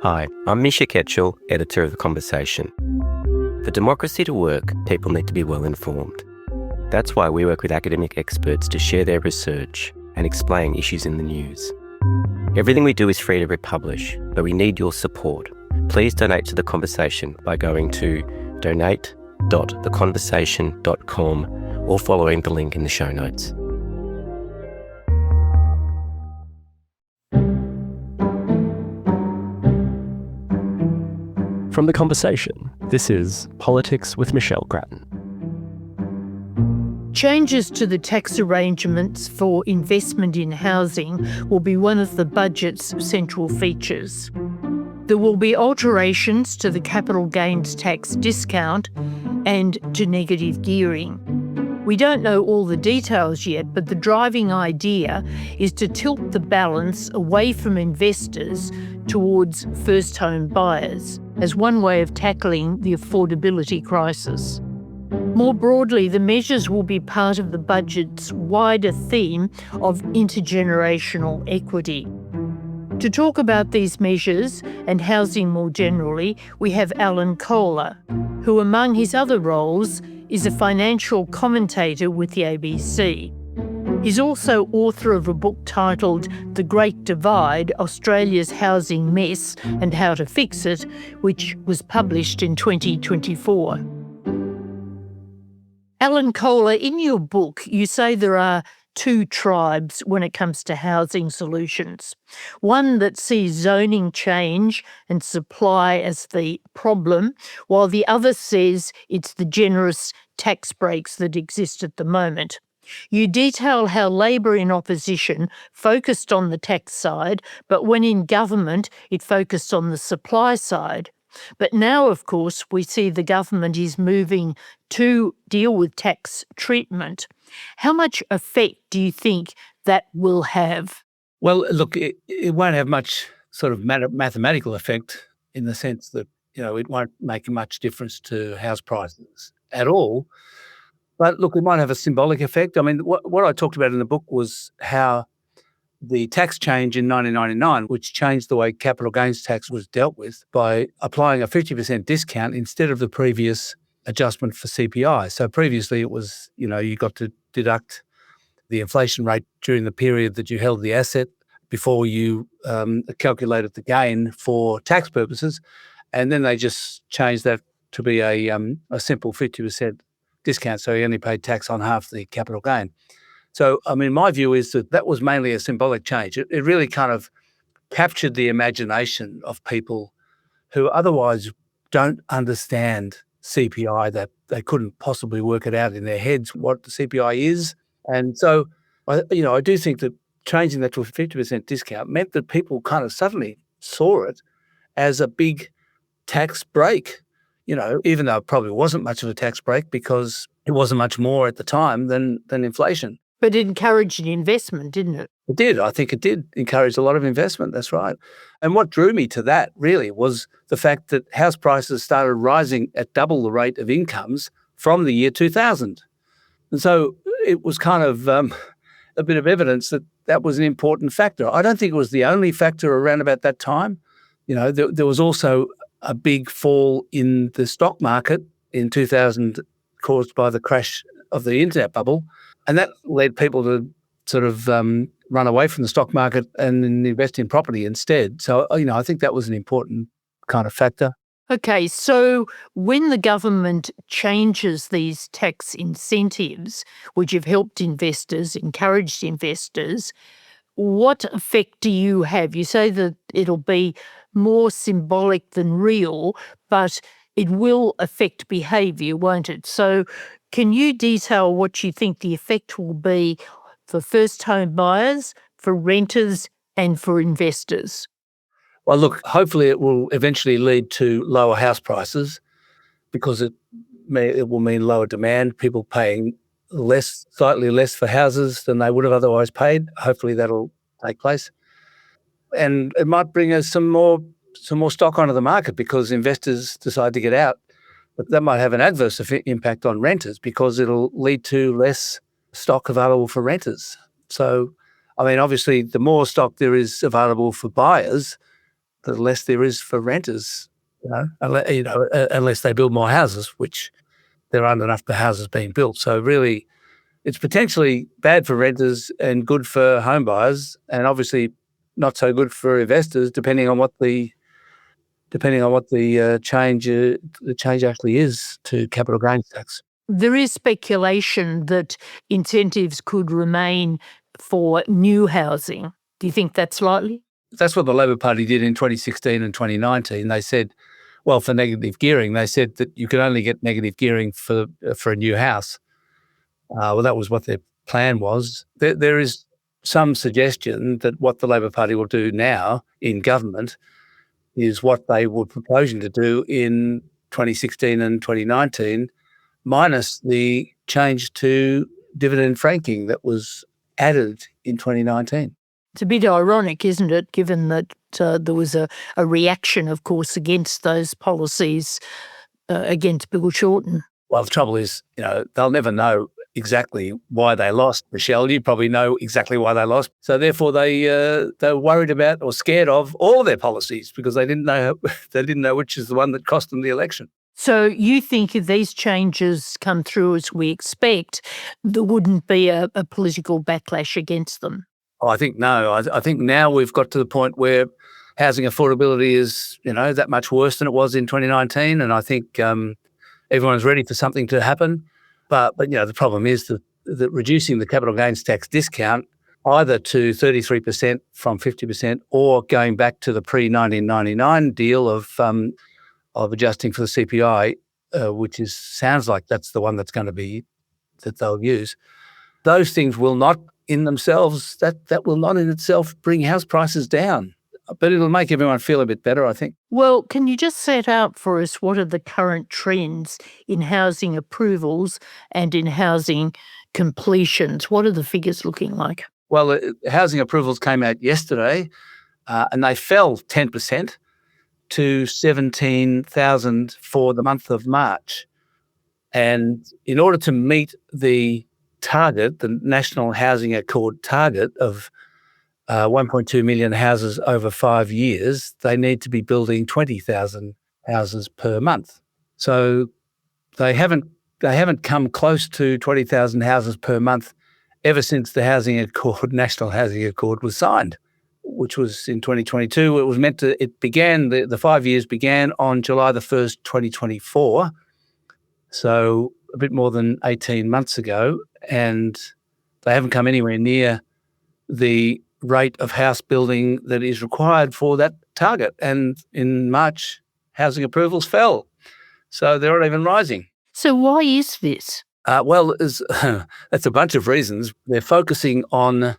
Hi, I'm Misha Ketchell, editor of The Conversation. For democracy to work, people need to be well informed. That's why we work with academic experts to share their research and explain issues in the news. Everything we do is free to republish, but we need your support. Please donate to The Conversation by going to donate.theconversation.com or following the link in the show notes. From The Conversation, this is Politics with Michelle Grattan. Changes to the tax arrangements for investment in housing will be one of the budget's central features. There will be alterations to the capital gains tax discount and to negative gearing. We don't know all the details yet, but the driving idea is to tilt the balance away from investors towards first home buyers as one way of tackling the affordability crisis. More broadly, the measures will be part of the budget's wider theme of intergenerational equity. To talk about these measures and housing more generally, we have Alan Kohler, who among his other roles is a financial commentator with the ABC. He's also author of a book titled The Great Divide, Australia's Housing Mess and How to Fix It, which was published in 2024. Alan Kohler, in your book, you say there are two tribes when it comes to housing solutions. One that sees zoning change and supply as the problem, while the other says it's the generous tax breaks that exist at the moment. You detail how Labor in opposition focused on the tax side, but when in government, it focused on the supply side. But now, of course, we see the government is moving to deal with tax treatment. How much effect do you think that will have? Well, look, it won't have much sort of mathematical effect in the sense that, it won't make much difference to house prices at all. But look, it might have a symbolic effect. I mean, what I talked about in the book was how the tax change in 1999, which changed the way capital gains tax was dealt with by applying a 50% discount instead of the previous adjustment for CPI. So previously it was, you got to deduct the inflation rate during the period that you held the asset before you calculated the gain for tax purposes. And then they just changed that to be a simple 50% discount. So you only paid tax on half the capital gain. So, I mean, my view is that was mainly a symbolic change. It really kind of captured the imagination of people who otherwise don't understand CPI, that they couldn't possibly work it out in their heads what the CPI is. And so, I do think that changing that to a 50% discount meant that people kind of suddenly saw it as a big tax break, even though it probably wasn't much of a tax break because it wasn't much more at the time than inflation. But it encouraged investment, didn't it? It did. I think it did encourage a lot of investment. That's right. And what drew me to that really was the fact that house prices started rising at double the rate of incomes from the year 2000. And so it was kind of a bit of evidence that that was an important factor. I don't think it was the only factor around about that time. There was also a big fall in the stock market in 2000 caused by the crash of the internet bubble. And that led people to sort of run away from the stock market and invest in property instead. So, I think that was an important kind of factor. Okay, so when the government changes these tax incentives, which have helped investors, encouraged investors, what effect do you have? You say that it'll be more symbolic than real, but it will affect behaviour, won't it? So can you detail what you think the effect will be for first home buyers, for renters and for investors? Well, look, hopefully it will eventually lead to lower house prices because it will mean lower demand, people paying slightly less for houses than they would have otherwise paid. Hopefully that'll take place. And it might bring us some more stock onto the market because investors decide to get out. But that might have an adverse impact on renters because it'll lead to less stock available for renters. So, I mean, obviously, the more stock there is available for buyers, the less there is for renters, unless they build more houses, which there aren't enough houses being built. So really, it's potentially bad for renters and good for home buyers, and obviously not so good for investors, depending on what the change actually is to capital gains tax. There is speculation that incentives could remain for new housing. Do you think that's likely? That's what the Labor Party did in 2016 and 2019. They said, well, for negative gearing, they said that you could only get negative gearing for a new house. Well, that was what their plan was. There is some suggestion that what the Labor Party will do now in government is what they were proposing to do in 2016 and 2019, minus the change to dividend franking that was added in 2019. It's a bit ironic, isn't it, given that there was a reaction, of course, against those policies against Bill Shorten. Well, the trouble is, they'll never know exactly why they lost. Michelle, you probably know exactly why they lost. So therefore, they're worried about or scared of all their policies because they didn't know which is the one that cost them the election. So you think if these changes come through as we expect, there wouldn't be a political backlash against them? Oh, I think no. I think now we've got to the point where housing affordability is, that much worse than it was in 2019, and I think everyone's ready for something to happen. But the problem is that reducing the capital gains tax discount either to 33% from 50% or going back to the pre-1999 deal of adjusting for the CPI, which sounds like that's the one that's going to be that they'll use. Those things will not in themselves, that will not in itself bring house prices down. But it'll make everyone feel a bit better, I think. Well, can you just set out for us what are the current trends in housing approvals and in housing completions? What are the figures looking like? Well, housing approvals came out yesterday and they fell 10% to 17,000 for the month of March. And in order to meet the target, the National Housing Accord target of 1.2 million houses over 5 years, they need to be building 20,000 houses per month. So they haven't come close to 20,000 houses per month ever since the Housing Accord, National Housing Accord, was signed, which was in 2022. The 5 years began on July the 1st, 2024. So a bit more than 18 months ago, and they haven't come anywhere near the rate of house building that is required for that target. And in March, housing approvals fell. So they're not even rising. So why is this? That's a bunch of reasons. They're focusing on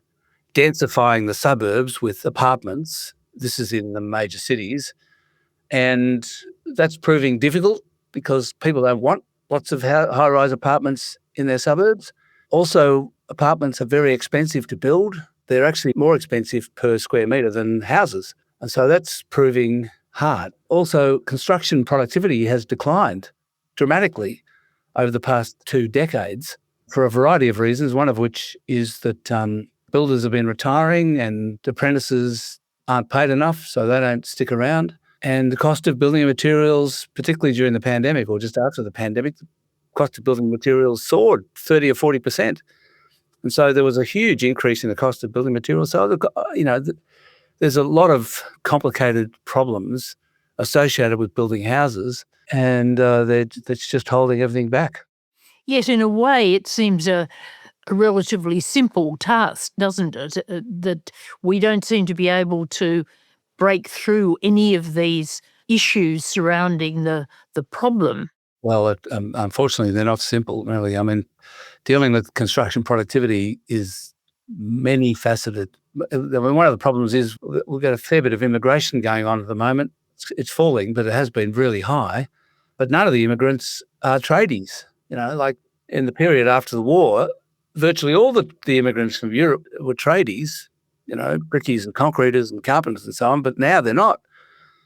densifying the suburbs with apartments. This is in the major cities. And that's proving difficult because people don't want lots of high-rise apartments in their suburbs. Also, apartments are very expensive to build. They're actually more expensive per square metre than houses. And so that's proving hard. Also, construction productivity has declined dramatically over the past 2 decades for a variety of reasons, one of which is that builders have been retiring and apprentices aren't paid enough, so they don't stick around. And the cost of building materials, particularly during the pandemic or just after the pandemic, the cost of building materials soared 30 or 40%. And so there was a huge increase in the cost of building materials. So, there's a lot of complicated problems associated with building houses, and that's just holding everything back. Yet in a way it seems a relatively simple task, doesn't it? That we don't seem to be able to break through any of these issues surrounding the problem. Well, unfortunately, they're not simple, really. I mean, dealing with construction productivity is many faceted. I mean, one of the problems is we've got a fair bit of immigration going on at the moment. It's falling, but it has been really high. But none of the immigrants are tradies. Like in the period after the war, virtually all the immigrants from Europe were tradies, brickies and concreters and carpenters and so on, but now they're not.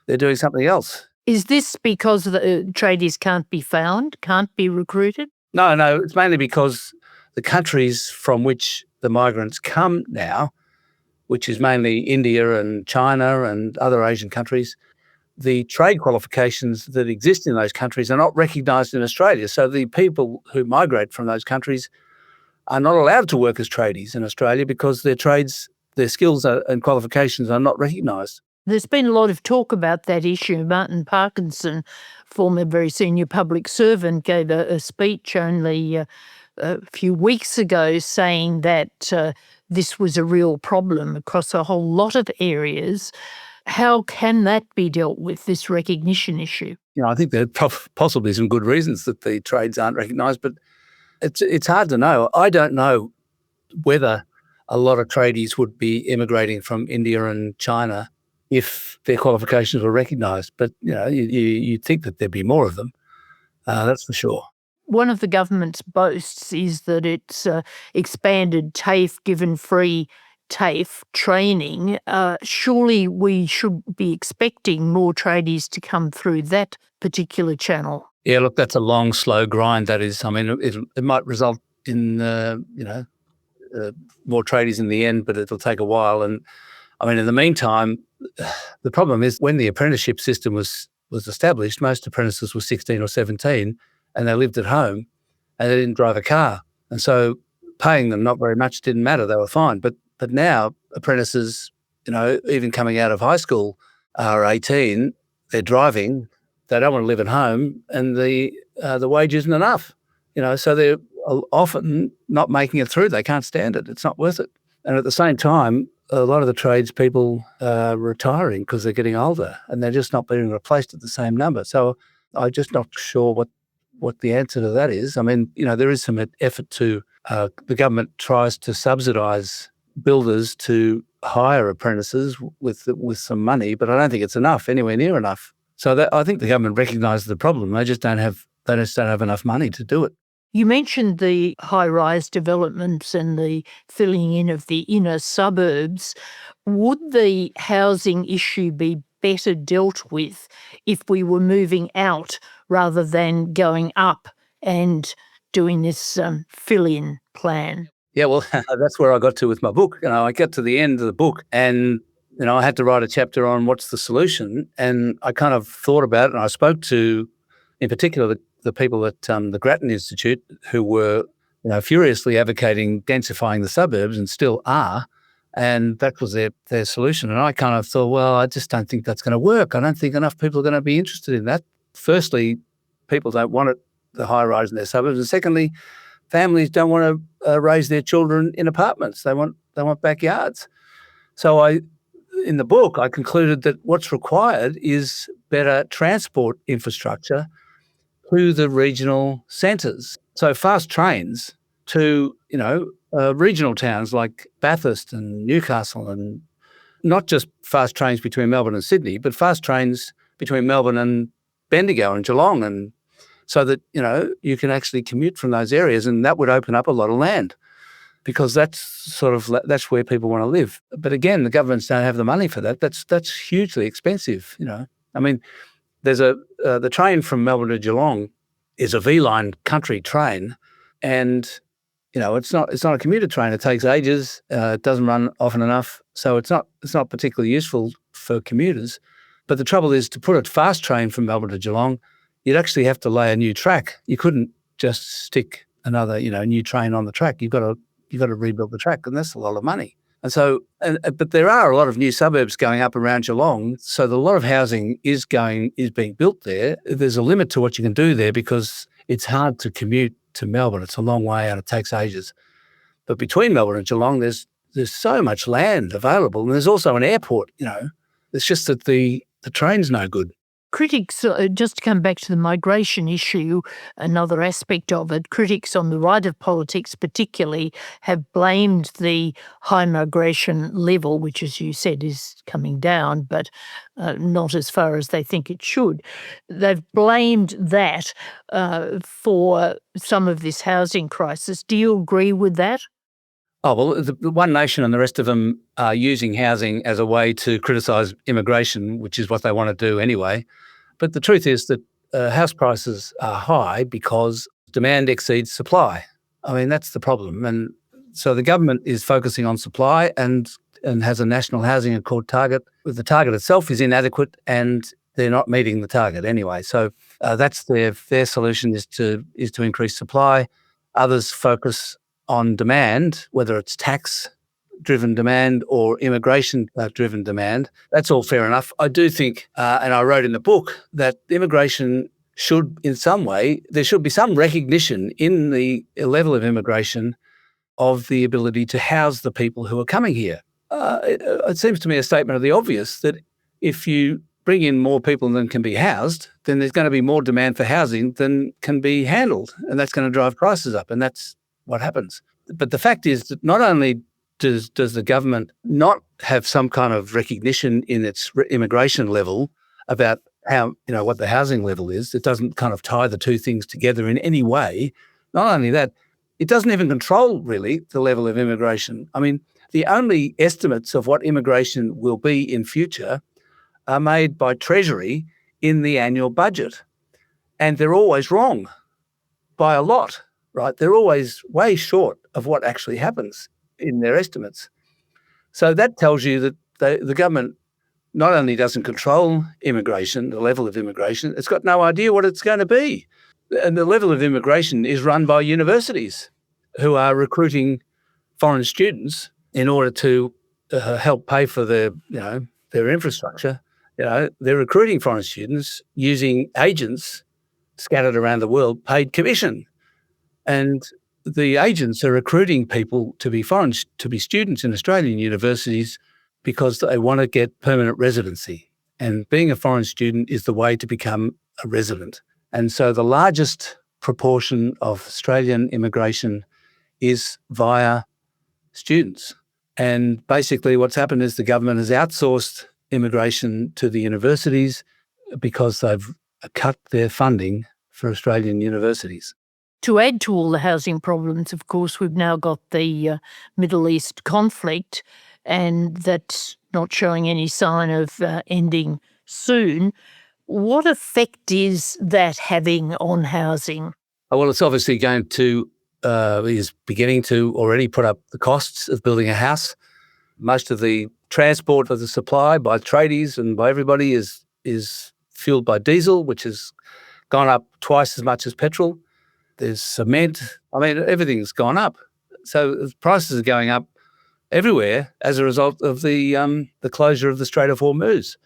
They're doing something else. Is this because the tradies can't be found, can't be recruited? No, it's mainly because the countries from which the migrants come now which is mainly India and China and other Asian countries, the trade qualifications that exist in those countries are not recognised in Australia. So the people who migrate from those countries are not allowed to work as tradies in Australia because their trades, their skills and qualifications are not recognised. There's been a lot of talk about that issue. Martin Parkinson, former very senior public servant, gave a speech only a few weeks ago saying that this was a real problem across a whole lot of areas. How can that be dealt with, this recognition issue? I think there are possibly some good reasons that the trades aren't recognised, but it's hard to know. I don't know whether a lot of tradies would be immigrating from India and China if their qualifications were recognised. But, you'd think that there'd be more of them. That's for sure. One of the government's boasts is that it's expanded TAFE, given free TAFE training. Surely we should be expecting more tradies to come through that particular channel. Yeah, look, that's a long, slow grind, that is. I mean, it might result in, more tradies in the end, but it'll take a while. And, I mean, in the meantime, the problem is when the apprenticeship system was established, most apprentices were 16 or 17 and they lived at home and they didn't drive a car. And so paying them not very much didn't matter. They were fine. But now apprentices, even coming out of high school are 18, they're driving, they don't want to live at home, and the wage isn't enough. So they're often not making it through. They can't stand it. It's not worth it. And at the same time, a lot of the tradespeople are retiring because they're getting older and they're just not being replaced at the same number. So I'm just not sure what the answer to that is. I mean, there is some effort to, the government tries to subsidise builders to hire apprentices with some money, but I don't think it's enough, anywhere near enough. So I think the government recognises the problem. They just don't have enough money to do it. You mentioned the high-rise developments and the filling in of the inner suburbs. Would the housing issue be better dealt with if we were moving out rather than going up and doing this fill-in plan? Yeah, well, that's where I got to with my book. I got to the end of the book and, I had to write a chapter on what's the solution. And I kind of thought about it, and I spoke to, in particular, the people at the Grattan Institute who were, furiously advocating densifying the suburbs and still are. And that was their solution. And I kind of thought, well, I just don't think that's going to work. I don't think enough people are going to be interested in that. Firstly, people don't want the high rise in their suburbs. And secondly, families don't want to raise their children in apartments. They want backyards. So in the book, I concluded that what's required is better transport infrastructure to the regional centres. So fast trains to, regional towns like Bathurst and Newcastle, and not just fast trains between Melbourne and Sydney, but fast trains between Melbourne and Bendigo and Geelong, and so that, you can actually commute from those areas, and that would open up a lot of land because that's where people want to live. But again, the governments don't have the money for that. That's hugely expensive, I mean, there's the train from Melbourne to Geelong is a V-line country train, and it's not a commuter train. It takes ages. It doesn't run often enough, so it's not particularly useful for commuters. But the trouble is, to put a fast train from Melbourne to Geelong, you'd actually have to lay a new track. You couldn't just stick another new train on the track. You've got to rebuild the track, and that's a lot of money. And so, but there are a lot of new suburbs going up around Geelong, so a lot of housing is being built there. There's a limit to what you can do there because it's hard to commute to Melbourne. It's a long way and it takes ages. But between Melbourne and Geelong, there's so much land available, and there's also an airport. It's just that the train's no good. Critics, just to come back to the migration issue, another aspect of it, critics on the right of politics particularly have blamed the high migration level, which, as you said, is coming down, but not as far as they think it should. They've blamed that for some of this housing crisis. Do you agree with that? Oh, well, the One Nation and the rest of them are using housing as a way to criticise immigration, which is what they want to do anyway. But the truth is that house prices are high because demand exceeds supply. I mean, that's the problem. And so the government is focusing on supply, and and has a national housing accord target. The target itself is inadequate and they're not meeting the target anyway. So that's their solution is to increase supply. Others focus on demand, whether it's tax-driven demand or immigration-driven demand. That's all fair enough. I do think, and I wrote in the book, that immigration should, in some way, there should be some recognition in the level of immigration of the ability to house the people who are coming here. It seems to me a statement of the obvious that if you bring in more people than can be housed, then there's going to be more demand for housing than can be handled, and that's going to drive prices up, and that's what happens. But the fact is that not only does the government not have some kind of recognition in its immigration level about how, what the housing level is, it doesn't kind of tie the two things together in any way. Not only that, it doesn't even control really the level of immigration. I mean, the only estimates of what immigration will be in future are made by Treasury in the annual budget. And they're always wrong by a lot, right? They're always way short of what actually happens in their estimates. So that tells you that the government not only doesn't control immigration, the level of immigration, it's got no idea what it's going to be. And the level of immigration is run by universities who are recruiting foreign students in order to help pay for their infrastructure. They're recruiting foreign students using agents scattered around the world, paid commission. And the agents are recruiting people to be students in Australian universities because they want to get permanent residency. And being a foreign student is the way to become a resident. And so the largest proportion of Australian immigration is via students. And basically what's happened is the government has outsourced immigration to the universities because they've cut their funding for Australian universities. To add to all the housing problems, of course, we've now got the Middle East conflict, and that's not showing any sign of ending soon. What effect is that having on housing? Well, it's obviously is beginning to already put up the costs of building a house. Most of the transport of the supply by tradies and by everybody is fueled by diesel, which has gone up twice as much as petrol. There's cement. I mean, everything's gone up. So prices are going up everywhere as a result of the closure of the Strait of Hormuz.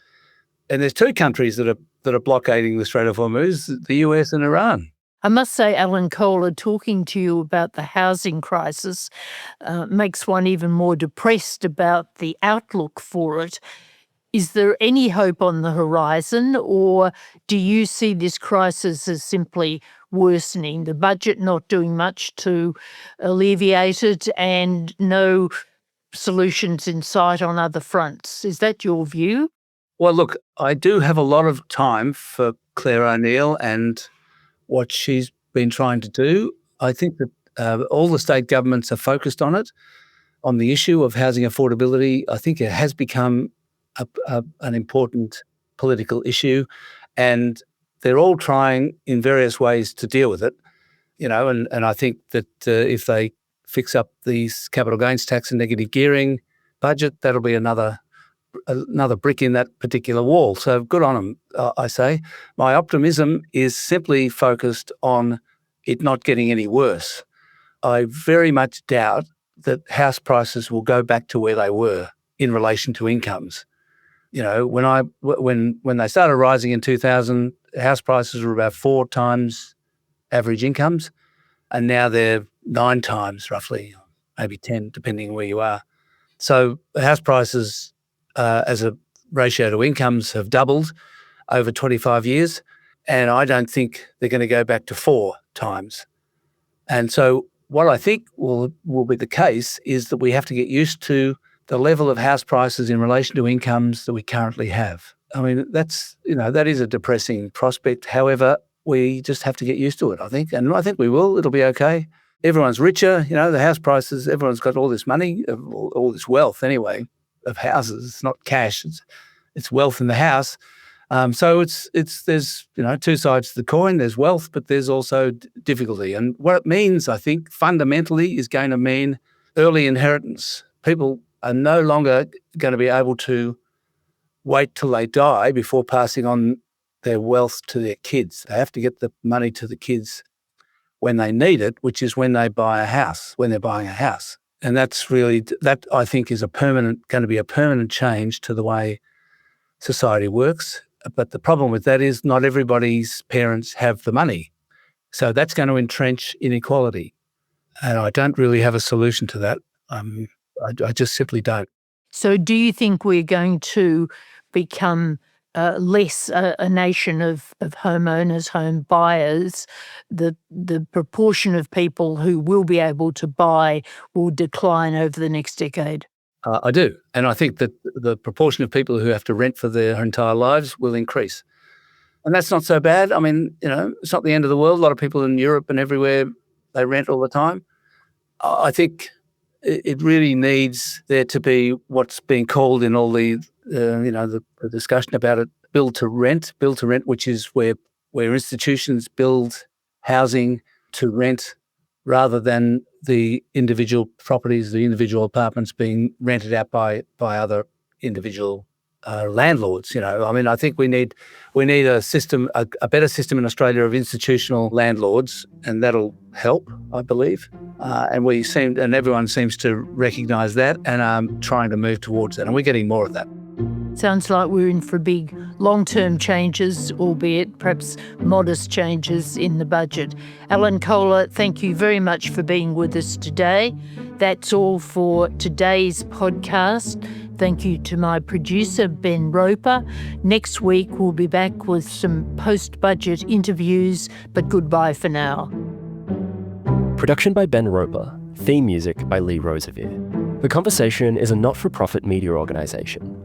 And there's two countries that are blockading the Strait of Hormuz, the US and Iran. I must say, Alan Kohler, talking to you about the housing crisis makes one even more depressed about the outlook for it. Is there any hope on the horizon, or do you see this crisis as simply worsening, the budget not doing much to alleviate it and no solutions in sight on other fronts? Is that your view? Well, look, I do have a lot of time for Claire O'Neill and what she's been trying to do. I think that all the state governments are focused on it, on the issue of housing affordability. I think it has become an important political issue, and they're all trying in various ways to deal with it. And I think that if they fix up these capital gains tax and negative gearing budget, that'll be another brick in that particular wall. So good on them, I say. My optimism is simply focused on it not getting any worse. I very much doubt that house prices will go back to where they were in relation to incomes. When they started rising in 2000, house prices were about 4 times average incomes, and now they're 9 times roughly, maybe 10, depending on where you are. So house prices as a ratio to incomes have doubled over 25 years, and I don't think they're going to go back to 4 times. And so what I think will be the case is that we have to get used to the level of house prices in relation to incomes that we currently have. I mean, that is a depressing prospect. However, we just have to get used to it, I think. And I think we will. It'll be okay. Everyone's richer, the house prices, everyone's got all this money, all this wealth anyway, of houses. It's not cash, it's wealth in the house. So there's 2 sides to the coin. There's wealth, but there's also difficulty. And what it means, I think, fundamentally is going to mean early inheritance. People are no longer going to be able to wait till they die before passing on their wealth to their kids. They have to get the money to the kids when they need it, which is when they buy a house, when they're buying a house. And that's really, that I think is going to be a permanent change to the way society works. But the problem with that is not everybody's parents have the money. So that's going to entrench inequality. And I don't really have a solution to that. I just simply don't. So do you think we're going to become less a nation of homeowners, home buyers? The proportion of people who will be able to buy will decline over the next decade? I do. And I think that the proportion of people who have to rent for their entire lives will increase. And that's not so bad. I mean, it's not the end of the world. A lot of people in Europe and everywhere, they rent all the time. I think it really needs there to be what's being called in all the discussion about it, build to rent, which is where institutions build housing to rent rather than the individual properties, the individual apartments being rented out by other individual landlords. I think we need a system, a better system in Australia of institutional landlords, and that'll help, I believe. And everyone seems to recognise that and are trying to move towards that, and we're getting more of that. Sounds like we're in for big long-term changes, albeit perhaps modest changes in the budget. Alan Kohler, thank you very much for being with us today. That's all for today's podcast. Thank you to my producer, Ben Roper. Next week, we'll be back with some post-budget interviews, but goodbye for now. Production by Ben Roper. Theme music by Lee Rosevere. The Conversation is a not-for-profit media organisation.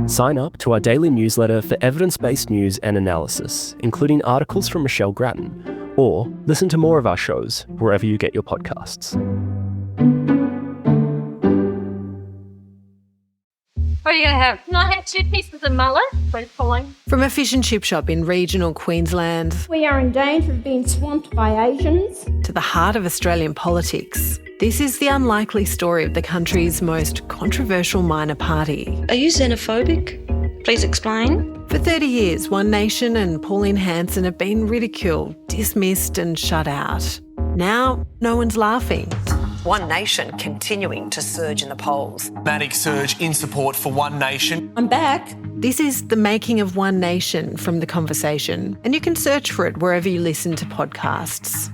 Sign up to our daily newsletter for evidence-based news and analysis, including articles from Michelle Grattan, or listen to more of our shows wherever you get your podcasts. What are you going to have? Can I have 2 pieces of mullet, please, Pauline? From a fish and chip shop in regional Queensland We are in danger of being swamped by Asians. to the heart of Australian politics, this is the unlikely story of the country's most controversial minor party. Are you xenophobic? Please explain. For 30 years, One Nation and Pauline Hanson have been ridiculed, dismissed and shut out. Now, no one's laughing. One Nation continuing to surge in the polls. Dramatic surge in support for One Nation. I'm back. This is The Making of One Nation from The Conversation, and you can search for it wherever you listen to podcasts.